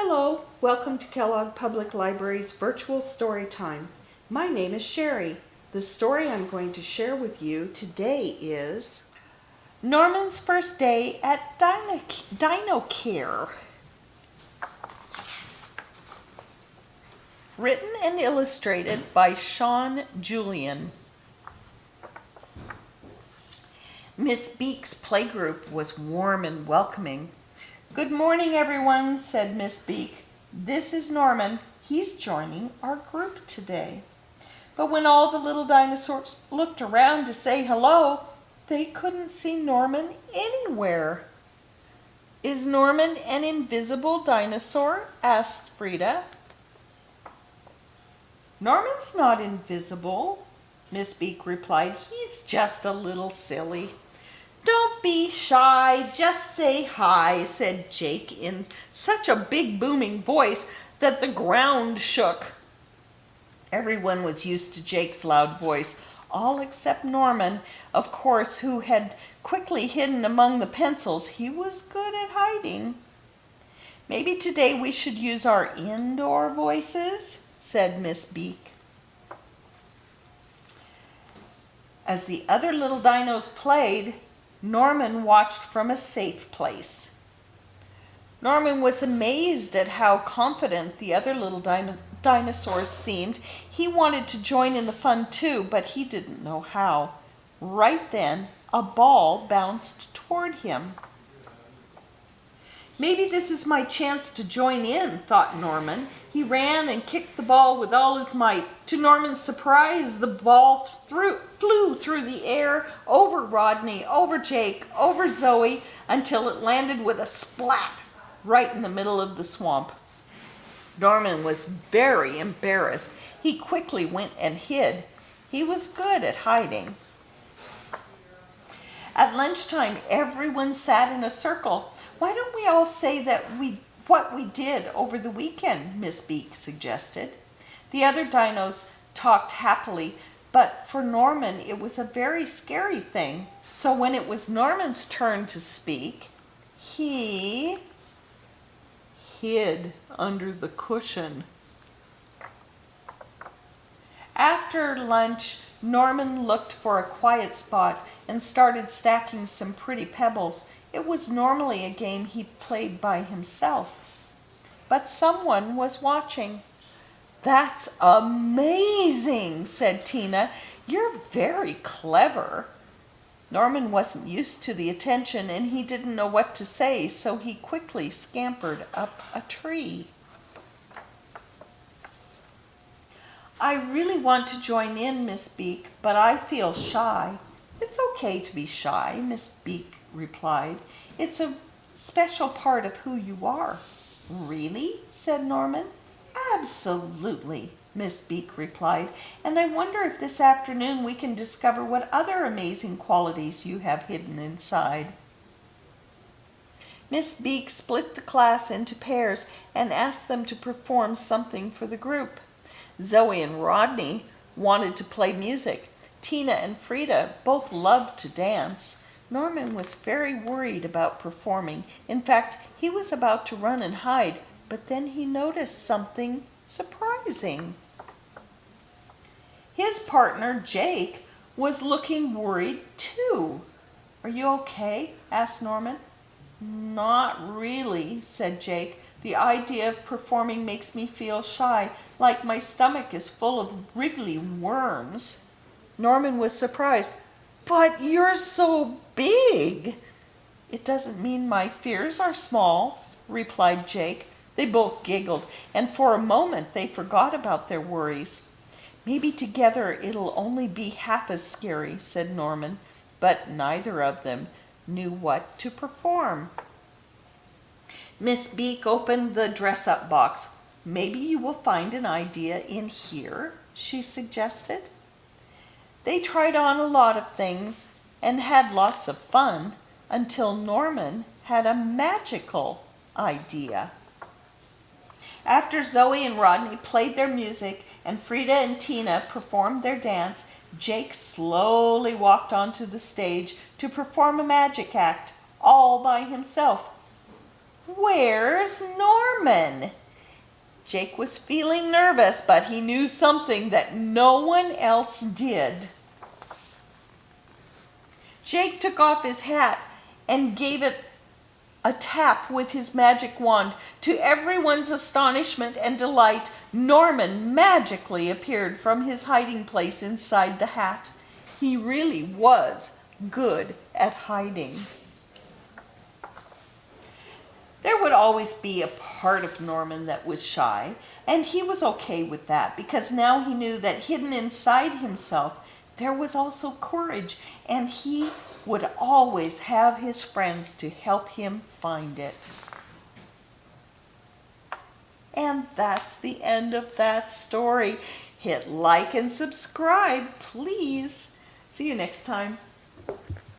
Hello, welcome to Kellogg Public Library's virtual story time. My name is Sherry. The story I'm going to share with you today is Norman's First Day at Dino Care. Written and illustrated by Sean Julian. Miss Beek's playgroup was warm and welcoming. "Good morning, everyone," said Miss Beek. "This is Norman. He's joining our group today." But when all the little dinosaurs looked around to say hello, they couldn't see Norman anywhere. "Is Norman an invisible dinosaur?" asked Frida. "Norman's not invisible," Miss Beek replied. "He's just a little silly." "Don't be shy, just say hi," said Jake in such a big booming voice that the ground shook. Everyone was used to Jake's loud voice, all except Norman, of course, who had quickly hidden among the pencils. He was good at hiding. "Maybe today we should use our indoor voices," said Miss Beek. As the other little dinos played, Norman watched from a safe place. Norman was amazed at how confident the other little dinosaurs seemed. He wanted to join in the fun too, but he didn't know how. Right then, a ball bounced toward him. "Maybe this is my chance to join in," thought Norman. He ran and kicked the ball with all his might. To Norman's surprise, the ball flew through the air, over Rodney, over Jake, over Zoe, until it landed with a splat right in the middle of the swamp. Norman was very embarrassed. He quickly went and hid. He was good at hiding. At lunchtime, everyone sat in a circle. "Why don't we all say what we did over the weekend?" Miss Beek suggested. The other dinos talked happily, but for Norman it was a very scary thing. So when it was Norman's turn to speak, he hid under the cushion. After lunch, Norman looked for a quiet spot and started stacking some pretty pebbles. It was normally a game he played by himself. But someone was watching. "That's amazing," said Tina. "You're very clever." Norman wasn't used to the attention and he didn't know what to say, so he quickly scampered up a tree. "I really want to join in, Miss Beek, but I feel shy." "It's okay to be shy," Miss Beek replied. "It's a special part of who you are." "Really?" said Norman. "Absolutely," Miss Beek replied. "And I wonder if this afternoon we can discover what other amazing qualities you have hidden inside." Miss Beek split the class into pairs and asked them to perform something for the group. Zoe and Rodney wanted to play music. Tina and Frida both loved to dance. Norman was very worried about performing. In fact, he was about to run and hide, but then he noticed something surprising. His partner, Jake, was looking worried too. "Are you okay?" asked Norman. "Not really," said Jake. "The idea of performing makes me feel shy, like my stomach is full of wriggly worms." Norman was surprised. "But you're so big." "It doesn't mean my fears are small," replied Jake. They both giggled, and for a moment they forgot about their worries. "Maybe together it'll only be half as scary," said Norman, but neither of them knew what to perform. Miss Beek opened the dress-up box. "Maybe you will find an idea in here," she suggested. They tried on a lot of things and had lots of fun until Norman had a magical idea. After Zoe and Rodney played their music and Frida and Tina performed their dance, Jake slowly walked onto the stage to perform a magic act all by himself. "Where's Norman?" Jake was feeling nervous, but he knew something that no one else did. Jake took off his hat and gave it a tap with his magic wand. To everyone's astonishment and delight, Norman magically appeared from his hiding place inside the hat. He really was good at hiding. There would always be a part of Norman that was shy, and he was okay with that because now he knew that hidden inside himself there was also courage, and he would always have his friends to help him find it. And that's the end of that story. Hit like and subscribe, please. See you next time.